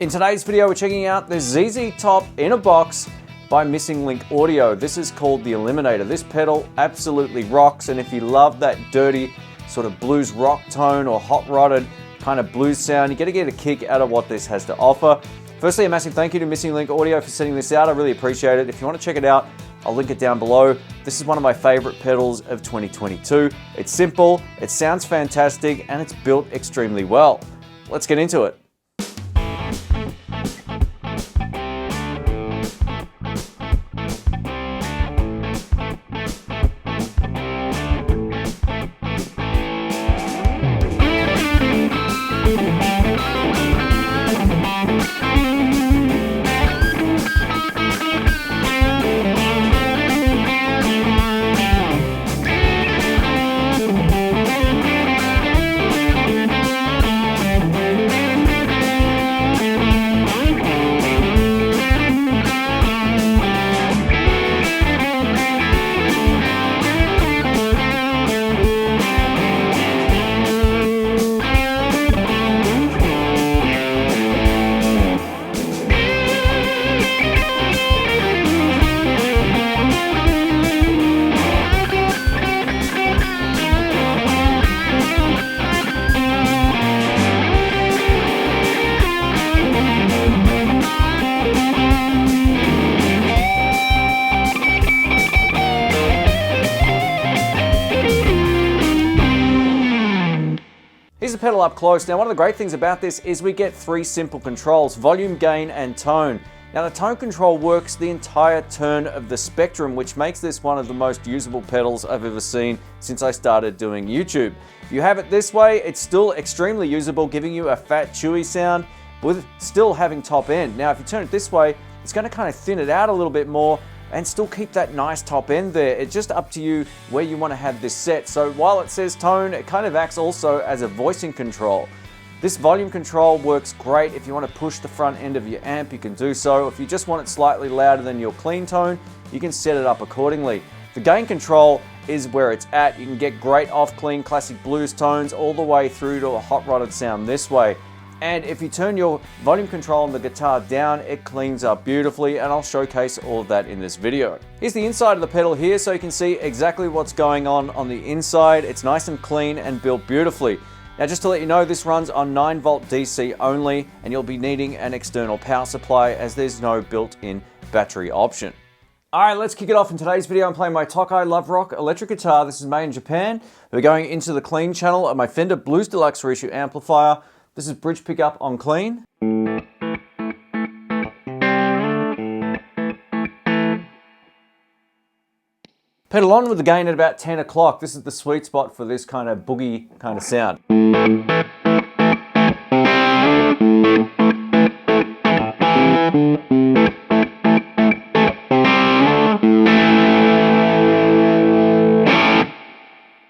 In today's video, we're checking out the ZZ Top in a box by Missing Link Audio. This is called the Eliminator. This pedal absolutely rocks, and if you love that dirty sort of blues rock tone or hot rodded kind of blues sound, you're gonna get a kick out of what this has to offer. Firstly, a massive thank you to Missing Link Audio for sending this out. I really appreciate it. If you want to check it out, I'll link it down below. This is one of my favorite pedals of 2022. It's simple, it sounds fantastic, and it's built extremely well. Let's get into it. Here's the pedal up close. Now, one of the great things about this is we get three simple controls: volume, gain, and tone. Now, the tone control works the entire turn of the spectrum, which makes this one of the most usable pedals I've ever seen since I started doing YouTube. If you have it this way, it's still extremely usable, giving you a fat, chewy sound with still having top end. Now, if you turn it this way, it's going to kind of thin it out a little bit more and still keep that nice top end there. It's just up to you where you want to have this set. So while it says tone, it kind of acts also as a voicing control. This volume control works great. If you want to push the front end of your amp, you can do so. If you just want it slightly louder than your clean tone, you can set it up accordingly. The gain control is where it's at. You can get great off clean classic blues tones all the way through to a hot rodded sound this way. And if you turn your volume control on the guitar down, it cleans up beautifully, and I'll showcase all of that in this video. Here's the inside of the pedal here, so you can see exactly what's going on the inside. It's nice and clean and built beautifully. Now, just to let you know, this runs on 9-volt DC only, and you'll be needing an external power supply as there's no built-in battery option. All right, let's kick it off. In today's video, I'm playing my Tokai Love Rock electric guitar. This is made in Japan. We're going into the clean channel of my Fender Blues Deluxe reissue amplifier. This is bridge pickup on clean. Pedal on with the gain at about 10 o'clock. This is the sweet spot for this kind of boogie kind of sound.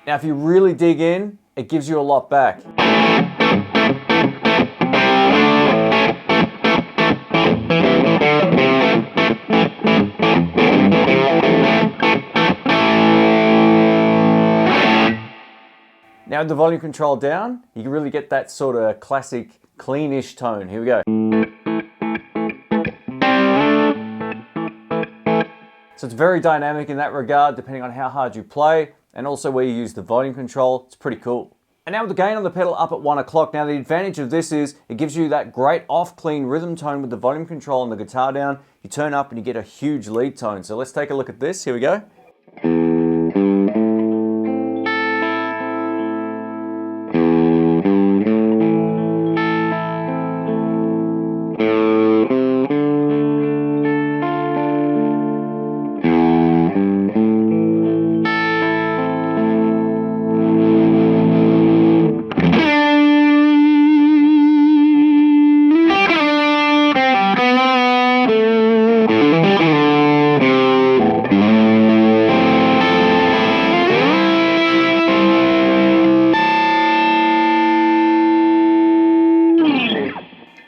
Now, if you really dig in, it gives you a lot back. Now with the volume control down, you can really get that sort of classic cleanish tone. Here we go. So it's very dynamic in that regard, depending on how hard you play, and also where you use the volume control. It's pretty cool. And now with the gain on the pedal up at 1 o'clock. Now the advantage of this is it gives you that great off clean rhythm tone with the volume control and the guitar down. You turn up and you get a huge lead tone. So let's take a look at this. Here we go.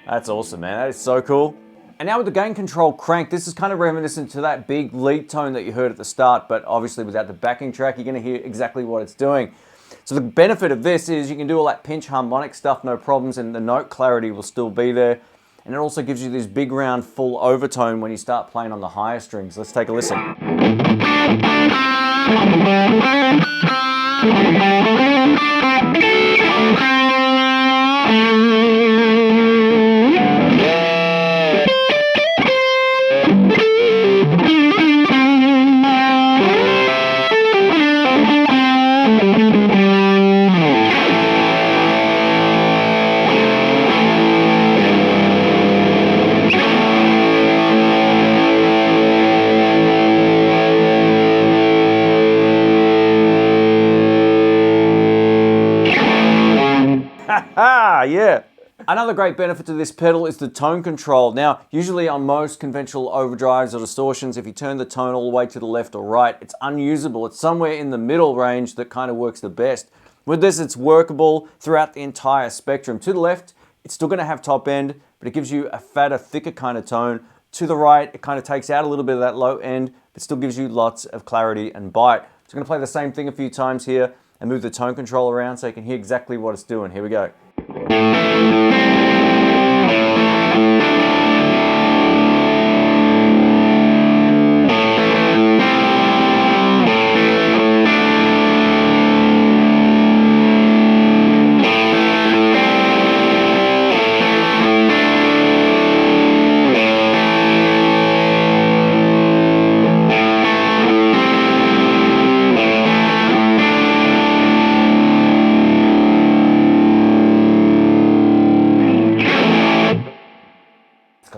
That's awesome, man. That is so cool. And now with the gain control crank, this is kind of reminiscent to that big lead tone that you heard at the start, but obviously without the backing track, you're going to hear exactly what it's doing. So the benefit of this is you can do all that pinch harmonic stuff, no problems, and the note clarity will still be there. and it also gives you this big round full overtone when you start playing on the higher strings. Let's take a listen. Yeah. Another great benefit to this pedal is the tone control. Now, usually on most conventional overdrives or distortions, if you turn the tone all the way to the left or right, it's unusable. It's somewhere in the middle range that kind of works the best. With this, it's workable throughout the entire spectrum. To the left, it's still going to have top end, but it gives you a fatter, thicker kind of tone. To the right, it kind of takes out a little bit of that low end, but still gives you lots of clarity and bite. So I'm going to play the same thing a few times here and move the tone control around so you can hear exactly what it's doing. Here we go.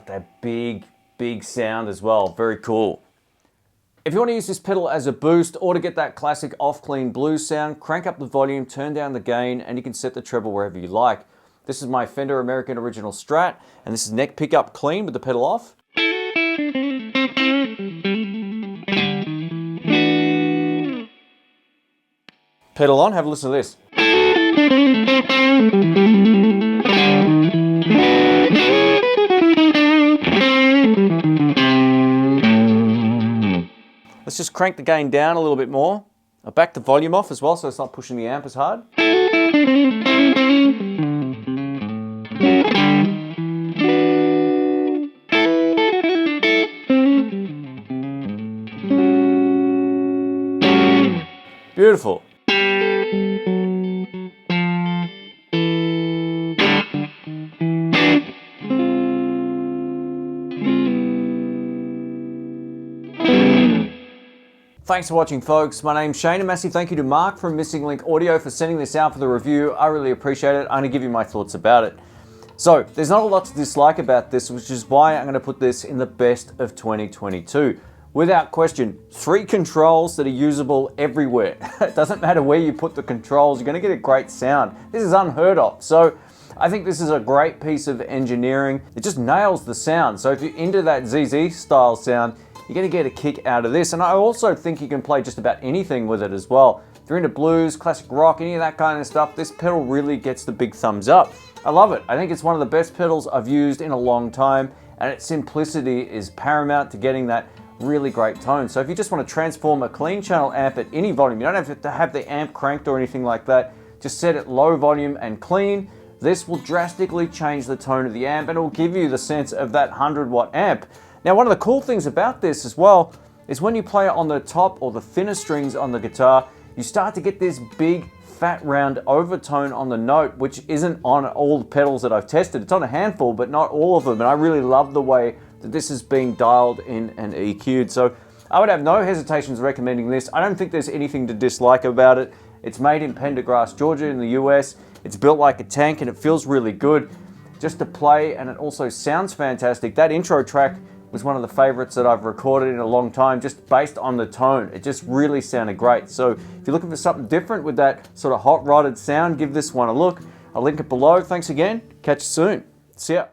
That big sound as well. Very cool. If you want to use this pedal as a boost or to get that classic off-clean blues sound, crank up the volume, turn down the gain, and you can set the treble wherever you like. This is my Fender American Original Strat, and this is neck pickup clean with the pedal off. Pedal on, have a listen to this. Let's just crank the gain down a little bit more. I'll back the volume off as well so it's not pushing the amp as hard. Beautiful. Thanks for watching, folks. My name's Shane. A massive thank you to Mark from Missing Link Audio for sending this out for the review. I really appreciate it. I'm going to give you my thoughts about it. So, there's not a lot to dislike about this, which is why I'm going to put this in the best of 2022. Without question, 3 controls that are usable everywhere. It doesn't matter where you put the controls, you're going to get a great sound. This is unheard of. So, I think this is a great piece of engineering. It just nails the sound. So if you're into that ZZ style sound, you're going to get a kick out of this. And I also think you can play just about anything with it as well. If you're into blues, classic rock, any of that kind of stuff, this pedal really gets the big thumbs up. I love it. I think it's one of the best pedals I've used in a long time, and its simplicity is paramount to getting that really great tone. So if you just want to transform a clean channel amp at any volume, you don't have to have the amp cranked or anything like that, just set it low volume and clean. This will drastically change the tone of the amp, and it will give you the sense of that 100-watt amp. Now, one of the cool things about this as well is when you play it on the top or the thinner strings on the guitar, you start to get this big, fat, round overtone on the note, which isn't on all the pedals that I've tested. It's on a handful, but not all of them, and I really love the way that this is being dialed in and EQ'd. So I would have no hesitations recommending this. I don't think there's anything to dislike about it. It's made in Pendergrass, Georgia in the US. It's built like a tank and it feels really good just to play, and it also sounds fantastic. That intro track was one of the favorites that I've recorded in a long time, just based on the tone. It just really sounded great. So if you're looking for something different with that sort of hot rodded sound, give this one a look. I'll link it below. Thanks again. Catch you soon. See ya.